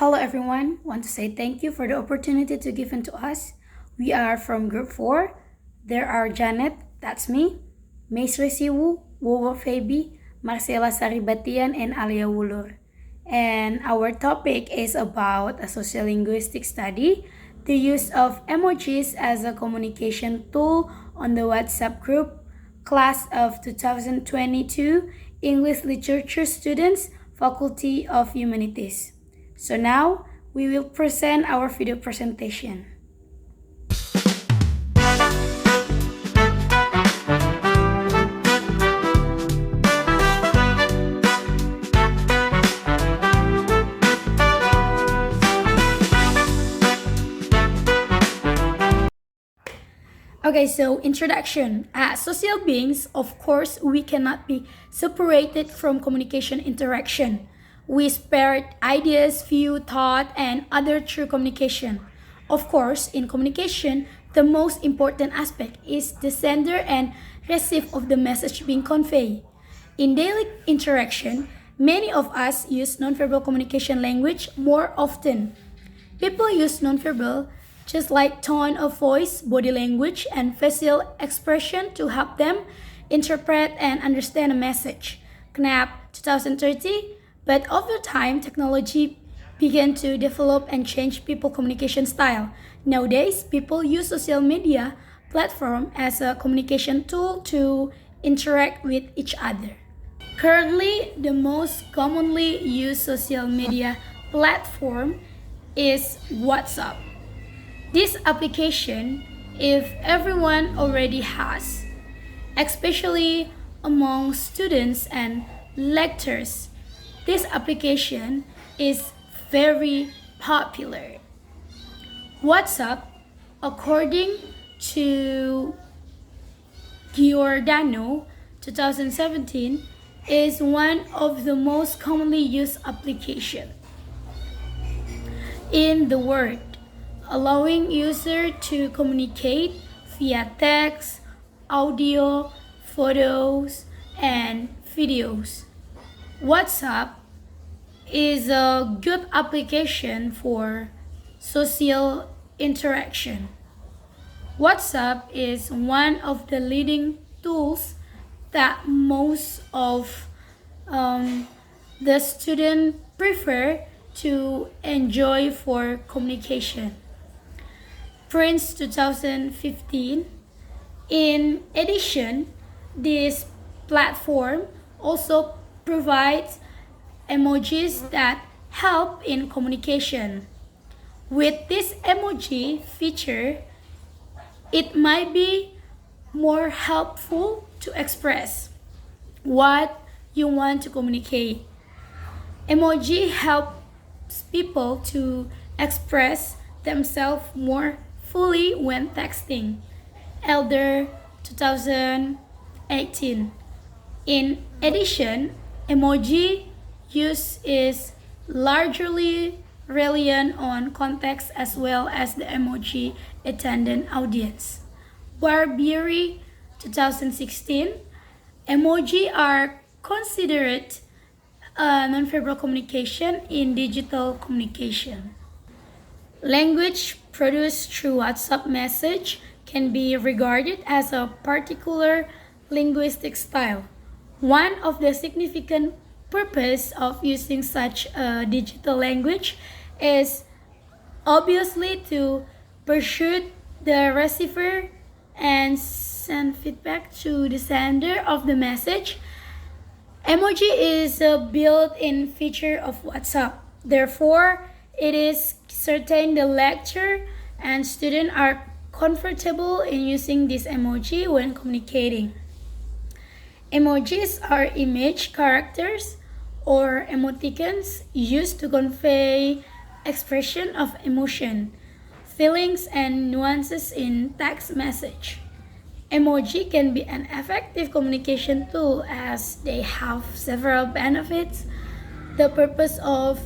Hello everyone. Want to say thank you for the opportunity to given to us. We are from group 4. There are Janet, that's me, Maisri Siwu, Wowo Febi, Marcela Saribatian, and Alia Wulur. And our topic is about a sociolinguistic study, the use of emojis as a communication tool on the WhatsApp group, class of 2022, English Literature students, Faculty of Humanities. So now we will present our video presentation. Okay, so introduction. As social beings, of course, we cannot be separated from communication interaction. We spread ideas, view, thought, and other through communication. Of course, in communication, the most important aspect is the sender and receiver of the message being conveyed. In daily interaction, many of us use nonverbal communication language more often. People use nonverbal just like tone of voice, body language, and facial expression to help them interpret and understand a message. KNAP 2030. But over time, technology began to develop and change people communication style. Nowadays, people use social media platform as a communication tool to interact with each other. Currently, the most commonly used social media platform is WhatsApp. This application, if everyone already has, especially among students and lecturers, this application is very popular. WhatsApp, according to Giordano 2017, is one of the most commonly used applications in the world, allowing users to communicate via text, audio, photos, and videos. WhatsApp is a good application for social interaction. WhatsApp is one of the leading tools that most of the students prefer to enjoy for communication. Prince 2015. In addition, this platform also provides emojis that help in communication. With this emoji feature, it might be more helpful to express what you want to communicate. Emoji helps people to express themselves more fully when texting. Elder 2018. In addition, emoji use is largely reliant on context as well as the emoji attendant audience. Barbieri 2016. Emoji are considered nonverbal communication in digital communication. Language produced through WhatsApp message can be regarded as a particular linguistic style. One of the significant purpose of using such a digital language is obviously to pursue the receiver and send feedback to the sender of the message. Emoji is a built-in feature of WhatsApp. Therefore, it is certain the lecturer and student are comfortable in using this emoji when communicating. Emojis are image characters or emoticons used to convey expression of emotion, feelings, and nuances in text message. Emoji can be an effective communication tool as they have several benefits. The purpose of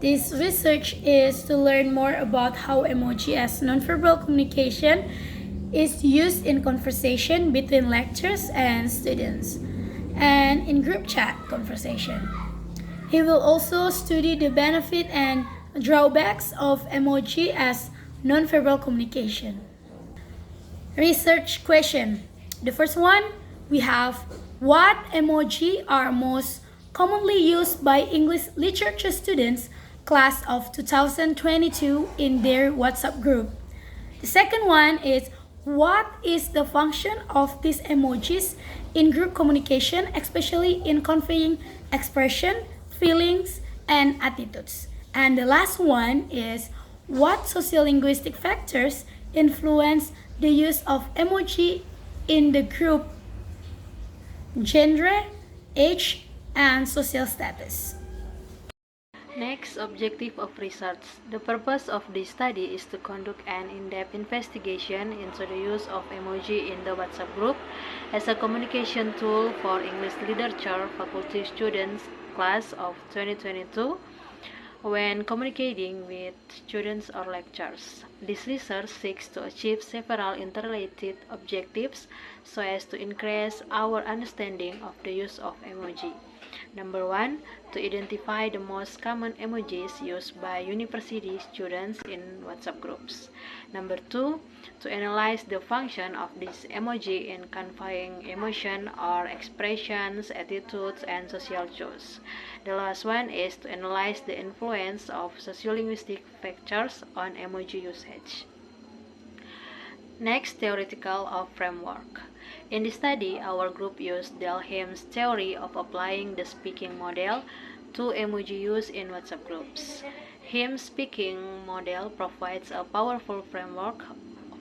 this research is to learn more about how emoji as nonverbal communication is used in conversation between lecturers and students and in group chat conversation. He will also study the benefit and Drawbacks of emoji as nonverbal communication. Research question. The first one, we have what emoji are most commonly used by English literature students class of 2022 in their WhatsApp group. The second one is what is the function of these emojis in group communication, especially in conveying expression, feelings, and attitudes. And the last one is what sociolinguistic factors influence the use of emoji in the group: gender, age, and social status. Next, objective of research. The purpose of this study is to conduct an in-depth investigation into the use of emoji in the WhatsApp group as a communication tool for English literature faculty students class of 2022 when communicating with students or lecturers. This research seeks to achieve several interrelated objectives so as to increase our understanding of the use of emoji. Number one, to identify the most common emojis used by university students in WhatsApp groups. Number two, to analyze the function of this emoji in conveying emotion or expressions, attitudes, and social cues. The last one is to analyze the influence of sociolinguistic factors on emoji usage. Next, theoretical of framework. In this study, our group used Delheim's theory of applying the speaking model to emoji use in WhatsApp groups. Him's speaking model provides a powerful framework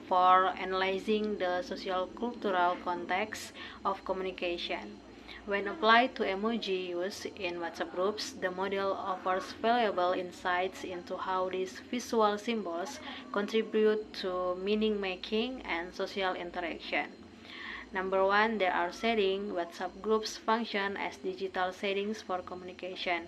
for analyzing the social cultural context of communication. When applied to emoji use in WhatsApp groups, the model offers valuable insights into how these visual symbols contribute to meaning making and social interaction. Number one, there are settings. WhatsApp groups function as digital settings for communication.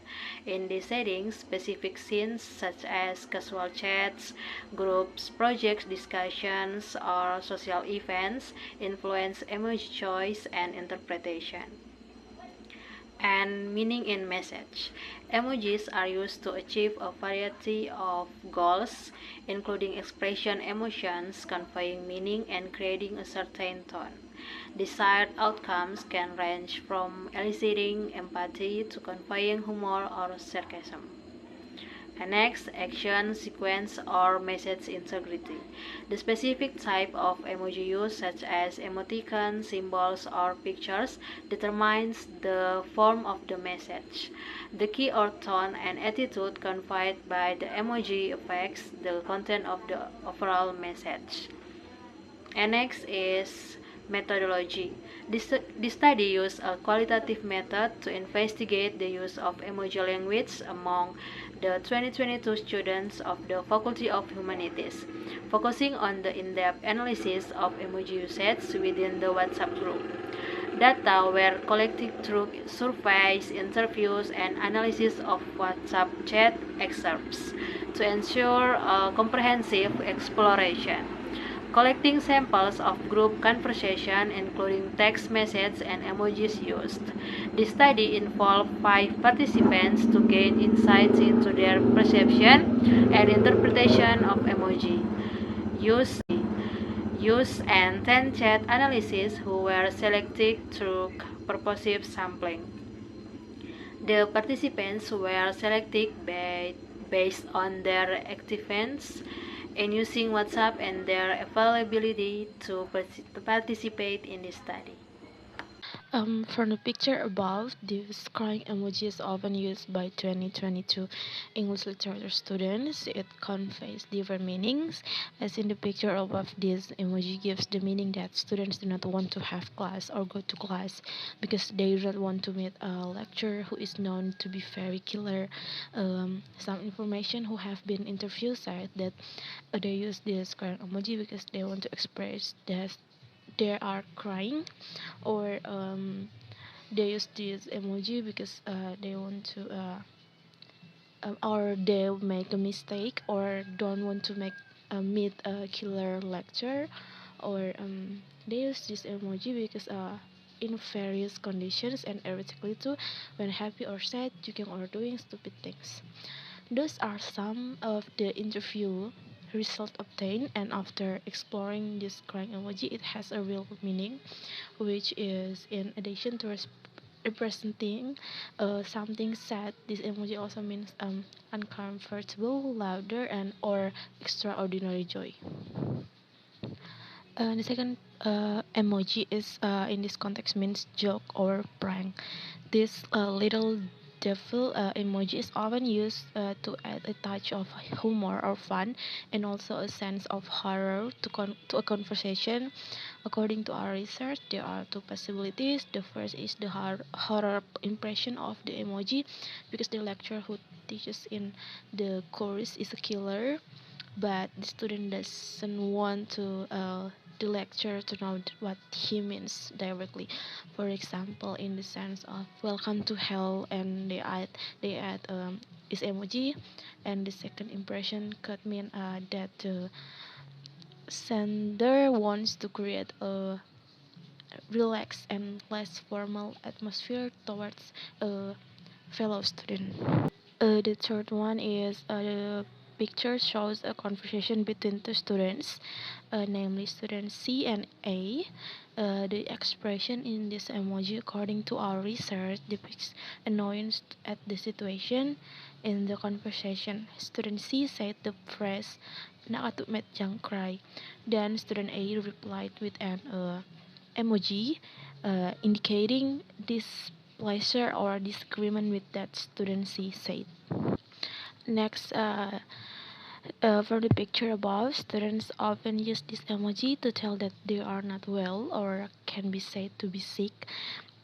In these settings, specific scenes such as casual chats, groups, projects, discussions, or social events influence emoji choice and interpretation. And meaning in message. Emojis are used to achieve a variety of goals, including expression emotions, conveying meaning, and creating a certain tone. Desired outcomes can range from eliciting empathy to conveying humor or sarcasm. And next, action, sequence, or message integrity. The specific type of emoji used, such as emoticons, symbols, or pictures, determines the form of the message. The key or tone and attitude conveyed by the emoji affects the content of the overall message. And next is methodology. This study used a qualitative method to investigate the use of emoji language among the 2022 students of the Faculty of Humanities, focusing on the in-depth analysis of emoji usage within the WhatsApp group. Data were collected through surveys, interviews, and analysis of WhatsApp chat excerpts to ensure a comprehensive exploration. Collecting samples of group conversation, including text messages and emojis used. This study involved 5 participants to gain insights into their perception and interpretation of emoji use and 10 chat analysis who were selected through purposive sampling. The participants were selected based on their activeness in using WhatsApp and their availability to participate in this study. From the picture above, this crying emoji is often used by 2022 English literature students. It conveys different meanings. As in the picture above, this emoji gives the meaning that students do not want to have class or go to class because they do not want to meet a lecturer who is known to be very killer. Some information who have been interviewed said that they use this crying emoji because they want to express that they are crying, or they use this emoji because they want to or they make a mistake or don't want to make meet a killer lecture, or they use this emoji because in various conditions and erratically too, when happy or sad, joking or doing stupid things. Those are some of the interview results obtained, and after exploring this crying emoji, it has a real meaning, which is in addition to representing something sad. This emoji also means uncomfortable, louder, and or extraordinary joy. The second emoji is in this context means joke or prank. This little devil emoji is often used to add a touch of humor or fun, and also a sense of horror to a conversation. According to our research, there are two possibilities. The first is the horror impression of the emoji, because the lecturer who teaches in the course is a killer, but the student doesn't want to the lecturer to know what he means directly. For example, in the sense of welcome to hell, and they add this emoji, and the second impression could mean that the sender wants to create a relaxed and less formal atmosphere towards a fellow student. The third one is the picture shows a conversation between two students, namely students C and A. The expression in this emoji, according to our research, depicts annoyance at the situation in the conversation. Student C said the phrase "nakatumet jang cry." Then student A replied with an emoji indicating displeasure or disagreement with that student C said. Next, for the picture above, students often use this emoji to tell that they are not well or can be said to be sick.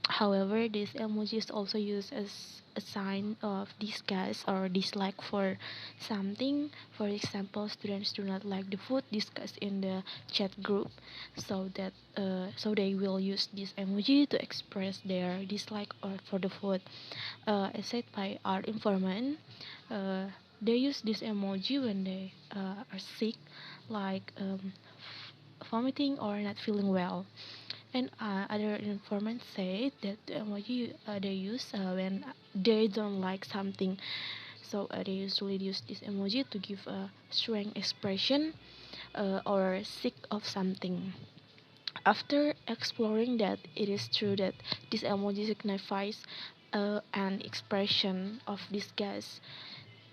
However, this emoji is also used as a sign of disgust or dislike for something. For example, students do not like the food discussed in the chat group, so they will use this emoji to express their dislike or for the food. As said by our informant, uh, they use this emoji when they are sick, like vomiting or not feeling well. And other informants say that the emoji they use when they don't like something. So they usually use this emoji to give a strong expression or sick of something. After exploring that, it is true that this emoji signifies an expression of disgust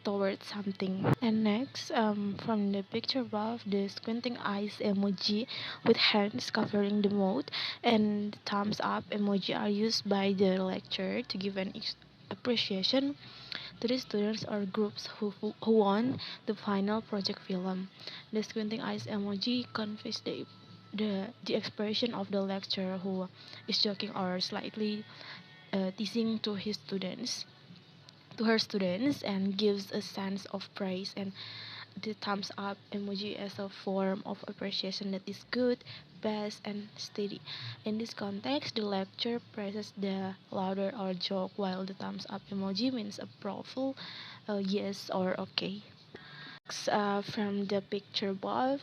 towards something. And next, from the picture above, the squinting eyes emoji with hands covering the mouth and the thumbs up emoji are used by the lecturer to give an appreciation to the students or groups who won the final project film. The squinting eyes emoji conveys the expression of the lecturer who is joking or slightly teasing to her students, and gives a sense of praise, and the thumbs up emoji as a form of appreciation that is good, best, and steady. In this context, the lecture praises the louder or joke, while the thumbs up emoji means approval, yes or okay. From the picture above,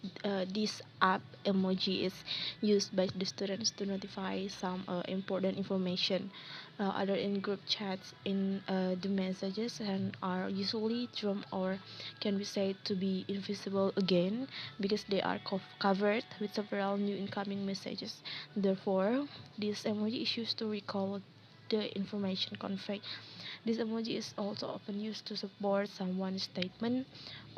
this up emoji is used by the students to notify some important information. Other in group chats in the messages and are usually drawn or can be said to be invisible again because they are covered with several new incoming messages. Therefore, this emoji is used to recall the information conveyed. This emoji is also often used to support someone's statement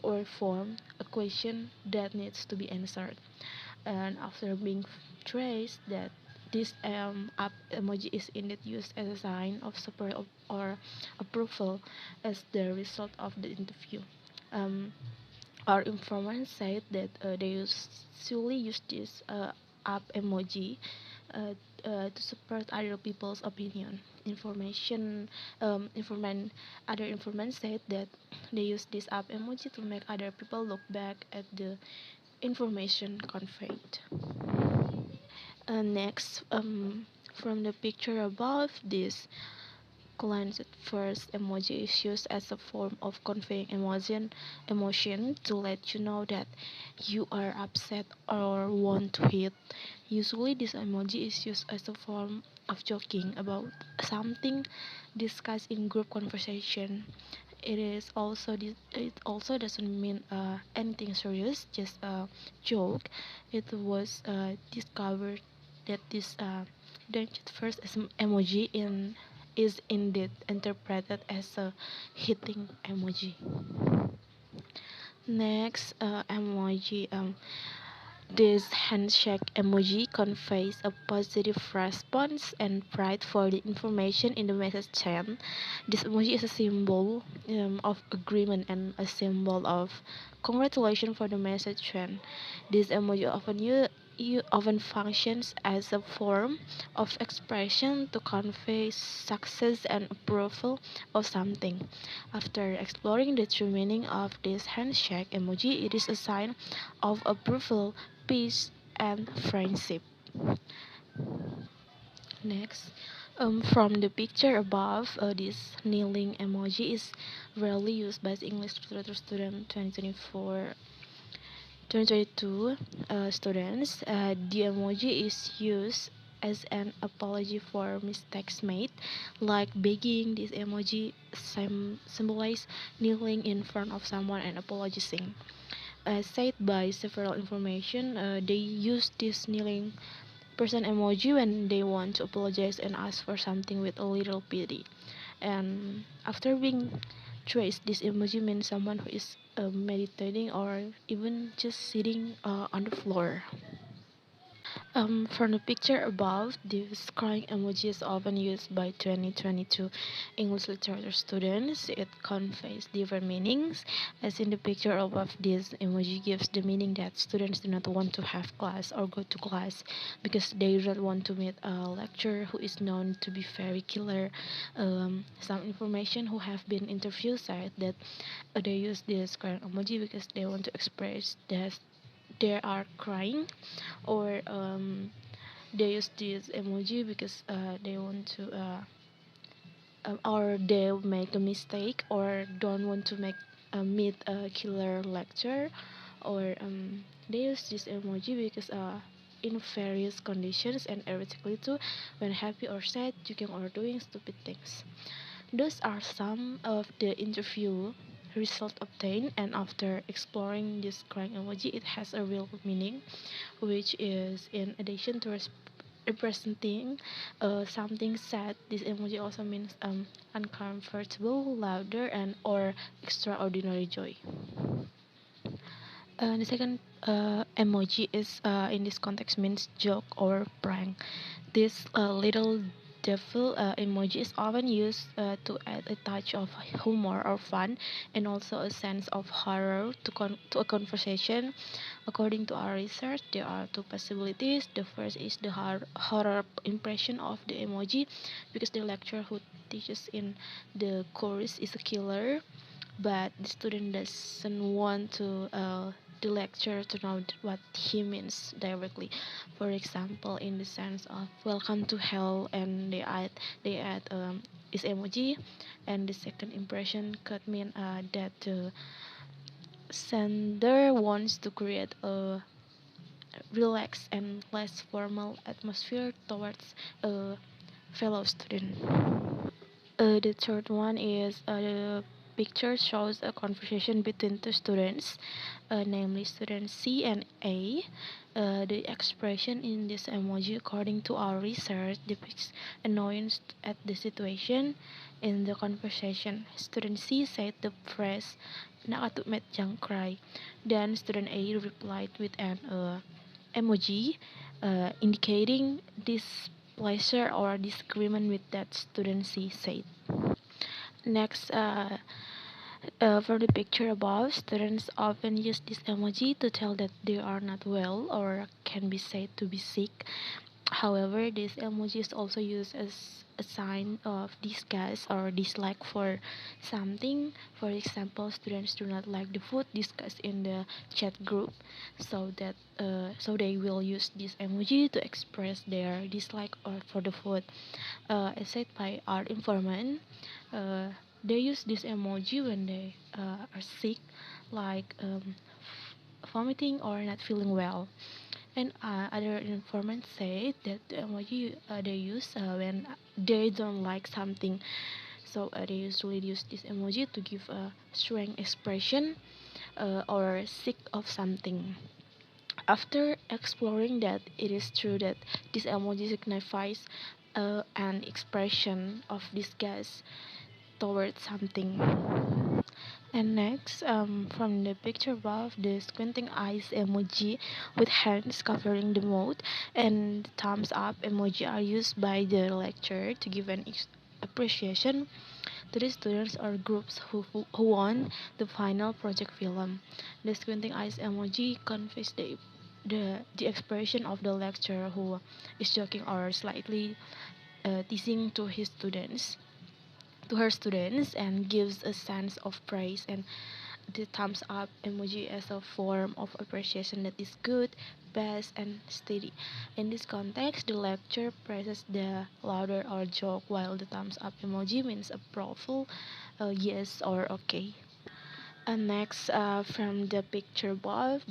or form a question that needs to be answered. And after being traced that this up emoji is indeed used as a sign of support or approval as the result of the interview. Um, our informants said that they usually use this up emoji uh, to support other people's opinion. Informant other informants said that they use this up emoji to make other people look back at the information conveyed. Next, from the picture above, this cleansed first emoji is used as a form of conveying emotion to let you know that you are upset or want to hit. Usually, this emoji is used as a form of joking about something discussed in group conversation. it also doesn't mean anything serious, just a joke. It was discovered that this danger first emoji in is indeed interpreted as a hitting emoji. Next, emoji. This handshake emoji conveys a positive response and pride for the information in the message chain. This emoji is a symbol of agreement and a symbol of congratulations for the message chain. This emoji often functions as a form of expression to convey success and approval of something. After exploring the true meaning of this handshake emoji, it is a sign of approval, peace, and friendship. Next, from the picture above, this kneeling emoji is rarely used by the English literature student 2022 students. The emoji is used as an apology for mistakes made, like begging. This emoji symbolizes kneeling in front of someone and apologizing. As said by several information, they use this kneeling person emoji when they want to apologize and ask for something with a little pity. And after being traced, this emoji means someone who is meditating or even just sitting on the floor. From the picture above, this crying emoji is often used by 2022 English literature students. It conveys different meanings. As in the picture above, this emoji gives the meaning that students do not want to have class or go to class because they do not want to meet a lecturer who is known to be very killer. Some information who have been interviewed said that they use this crying emoji because they want to express that they are crying, or they use this emoji because they want to or they make a mistake or don't want to meet a killer lecture, or they use this emoji because in various conditions and erratically too, when happy or sad, joking or doing stupid things. Those are some of the interview results obtained, and after exploring this crying emoji, it has a real meaning, which is in addition to representing something sad. This emoji also means uncomfortable, louder, and or extraordinary joy. The second emoji is in this context means joke or prank. This little devil emoji is often used to add a touch of humor or fun, and also a sense of horror to a conversation. According to our research, there are two possibilities. The first is the horror impression of the emoji, because the lecturer who teaches in the course is a killer, but the student doesn't want to the lecturer to know what he means directly. For example, in the sense of "Welcome to Hell," and they add this emoji, and the second impression could mean that the sender wants to create a relaxed and less formal atmosphere towards a fellow student. The third one is the picture shows a conversation between two students, namely students C and A. The expression in this emoji, according to our research, depicts annoyance at the situation. In the conversation, student C said the phrase "nakatumet jang cry." Then student A replied with an emoji indicating displeasure or disagreement with that student C said. Next, for the picture above, students often use this emoji to tell that they are not well or can be said to be sick. However, this emoji is also used as a sign of disgust or dislike for something. For example, students do not like the food discussed in the chat group, so they will use this emoji to express their dislike or for the food. As said by our informant, uh, they use this emoji when they are sick, like vomiting or not feeling well. And other informants say that the emoji they use when they don't like something. So they usually use this emoji to give a strong expression or sick of something. After exploring that, it is true that this emoji signifies an expression of disgust towards something. And next, from the picture above, the squinting eyes emoji with hands covering the mouth and the thumbs up emoji are used by the lecturer to give an appreciation to the students or groups who won the final project film. The squinting eyes emoji conveys the expression of the lecturer who is joking or slightly teasing to her students and gives a sense of praise, and the thumbs up emoji as a form of appreciation that is good, best, and steady. In this context, the lecture praises the louder or joke, while the thumbs up emoji means approval, yes or okay. And next, from the picture above,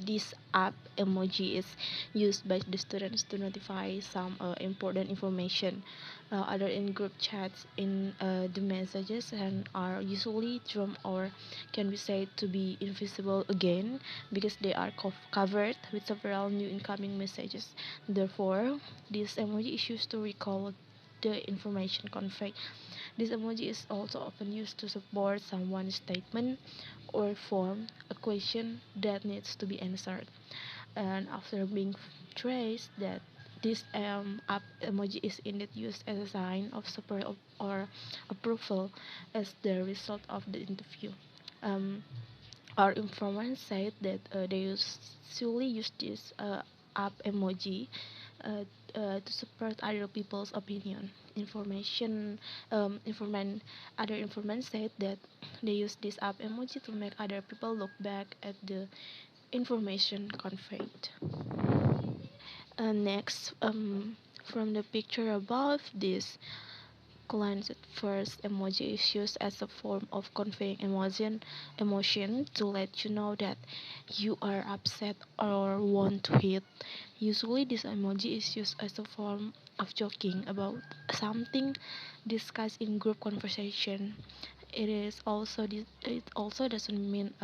this up emoji is used by the students to notify some important information. Other in group chats in the messages and are usually drawn or can be said to be invisible again because they are covered with several new incoming messages. Therefore, this emoji is used to recall the information conveyed. This emoji is also often used to support someone's statement or form a question that needs to be answered. And after being traced that this up emoji is indeed used as a sign of support or approval as the result of the interview. Um, our informants said that they usually use this up emoji uh, to support other people's opinion. Other informants said that they use this up emoji to make other people look back at the information conveyed. Next, from the picture above, this cleansed first emoji is used as a form of conveying emotion to let you know that you are upset or want to hit. Usually, this emoji is used as a form of joking about something discussed in group conversation. It also doesn't mean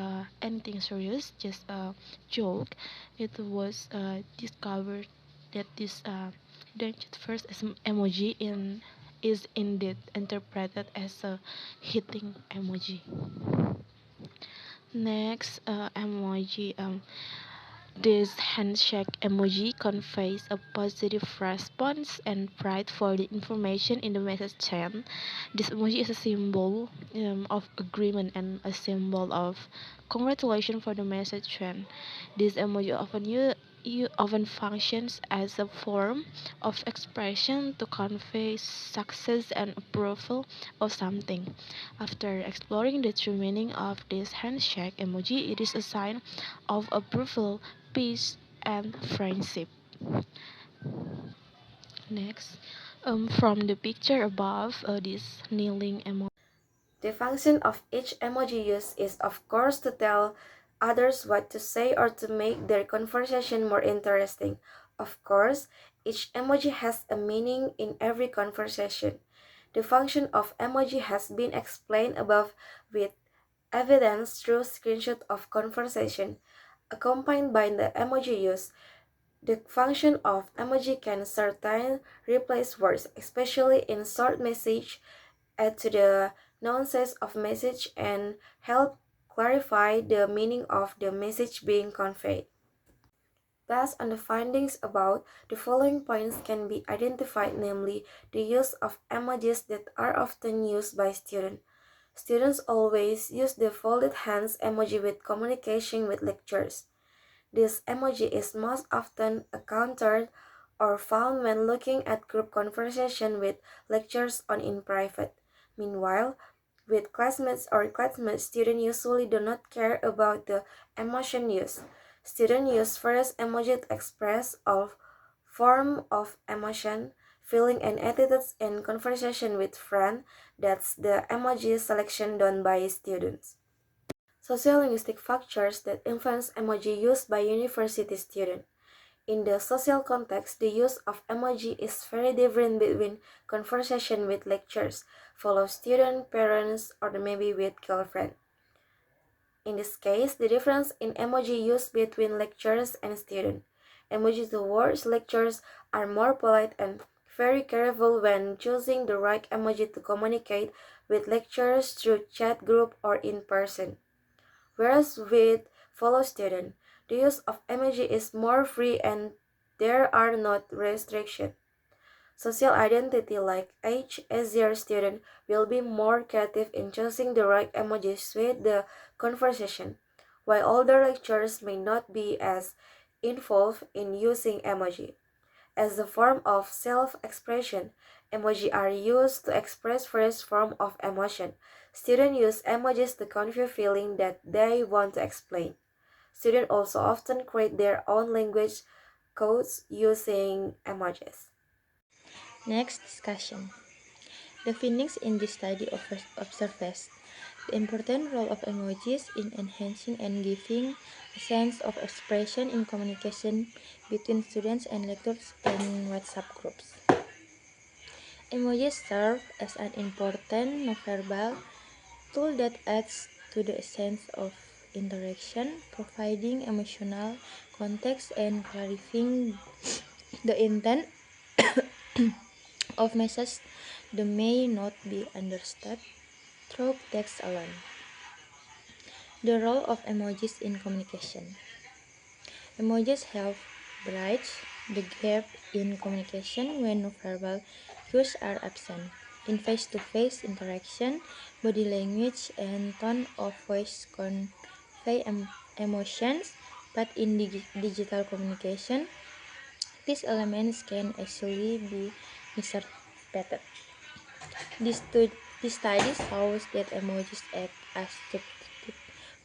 anything serious, just a joke. It was discovered that this danced first emoji is indeed interpreted as a hitting emoji. Next, emoji. This handshake emoji conveys a positive response and pride for the information in the message chain. This emoji is a symbol of agreement and a symbol of congratulation for the message chain. This emoji often functions as a form of expression to convey success and approval of something. After exploring the true meaning of this handshake emoji, it is a sign of approval, peace, and friendship. Next, from the picture above, this kneeling emoji. The function of each emoji used is, of course, to tell others what to say or to make their conversation more interesting. Of course, each emoji has a meaning in every conversation. The function of emoji has been explained above with evidence through screenshot of conversation accompanied by the emoji use. The function of emoji can certainly replace words, especially in short message, add to the nuances of message and help clarify the meaning of the message being conveyed. Thus, on the findings about the following points can be identified, namely the use of emojis that are often used by students. Students always use the folded hands emoji with communication with lecturers. This emoji is most often encountered or found when looking at group conversation with lecturers on in private. Meanwhile, with classmates, students usually do not care about the emotion used. Students use various emoji to express all form of emotion, feeling, and attitudes in conversation with friends. That's the emoji selection done by students. Sociolinguistic factors that influence emoji used by university students. In the social context, the use of emoji is very different between conversation with lecturers, fellow student, parents, or maybe with girlfriend. In this case, the difference in emoji use between lecturers and students. Emoji towards lecturers are more polite and very careful when choosing the right emoji to communicate with lecturers through chat group or in person. Whereas with fellow student, the use of emoji is more free and there are not restrictions. Social identity like age as your student will be more creative in choosing the right emojis with the conversation, while older lecturers may not be as involved in using emoji. As a form of self-expression, emoji are used to express various forms of emotion. Students use emojis to convey feeling that they want to explain. Students also often create their own language codes using emojis. Next discussion. The findings in this study observe the important role of emojis in enhancing and giving a sense of expression in communication between students and lecturers in WhatsApp groups. Emojis serve as an important nonverbal tool that adds to the essence of interaction, providing emotional context and clarifying the intent of messages that may not be understood through text alone. The role of emojis in communication. Emojis help bridge the gap in communication when nonverbal cues are absent. In face-to-face interaction, body language and tone of voice convey emotions, but in digital communication, these elements can actually be misinterpreted. This study shows that emojis act as substitute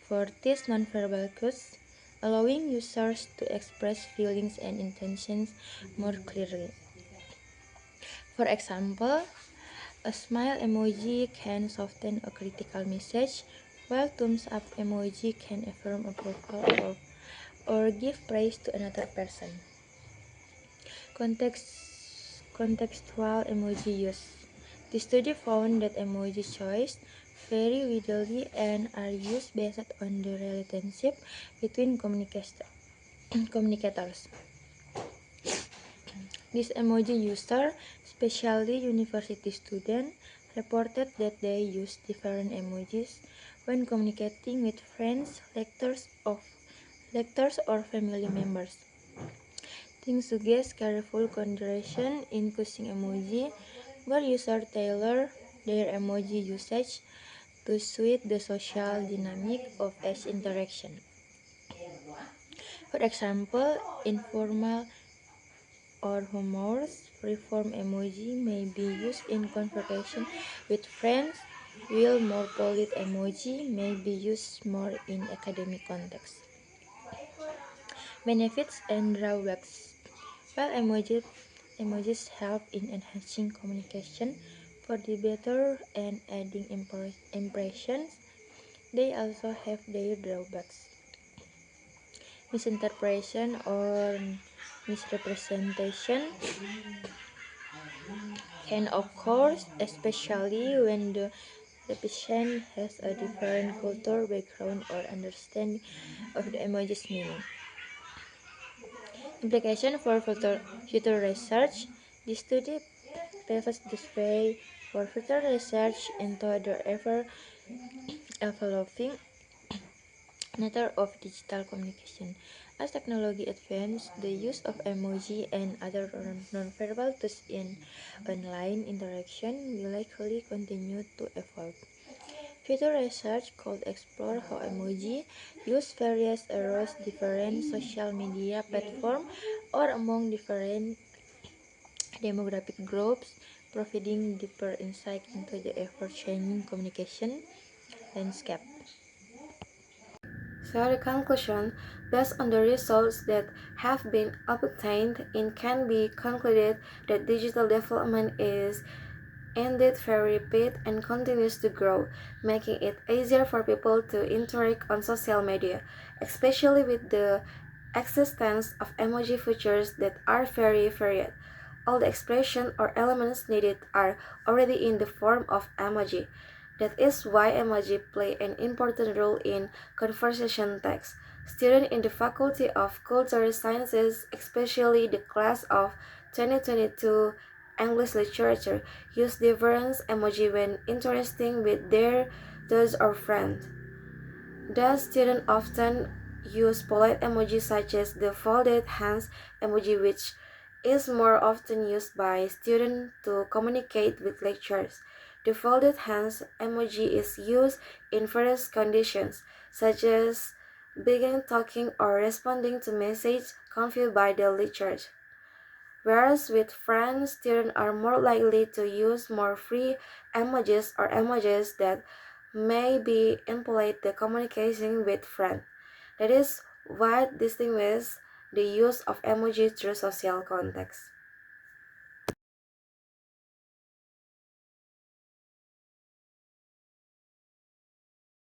for these nonverbal cues, allowing users to express feelings and intentions more clearly. For example, a smile emoji can soften a critical message, while thumbs up emoji can affirm approval or give praise to another person. Contextual emoji use. The study found that emoji choice vary widely and are used based on the relationship between communicators. These emoji users, especially university students, reported that they use different emojis when communicating with friends, lectors or family members. Things suggest careful consideration in choosing emoji, where users tailor their emoji usage to suit the social dynamic of each interaction. For example, informal or humorous free-form emoji may be used in conversation with friends, while more polite emoji may be used more in academic context. Benefits and drawbacks. While emojis help in enhancing communication for the better and adding impressions, they also have their drawbacks. Misinterpretation or misrepresentation can occur, especially when the recipient has a different cultural background or understanding of the emoji's meaning. Implication for future research. This study paves this way for future research into the ever-evolving nature of digital communication. As technology advances, the use of emoji and other nonverbal tools in online interaction will likely continue to evolve. Future research could explore how emoji use various across different social media platforms or among different demographic groups, providing deeper insight into the ever-changing communication landscape. So the conclusion, based on the results that have been obtained, it can be concluded that digital development is indeed very rapid and continues to grow, making it easier for people to interact on social media, especially with the existence of emoji features that are very varied. All the expression or elements needed are already in the form of emoji. That is why emoji play an important role in conversation text. Students in the Faculty of Cultural Sciences, especially the class of 2022 English Literature, use different emoji when interacting with their those or friends. Thus, students often use polite emojis such as the folded hands emoji, which is more often used by students to communicate with lecturers. The folded hands emoji is used in various conditions, such as beginning talking or responding to messages conveyed by the lecturer. Whereas with friends, students are more likely to use more free emojis or emojis that may be impolite the communication with friends. That is what distinguishes the use of emoji through social context.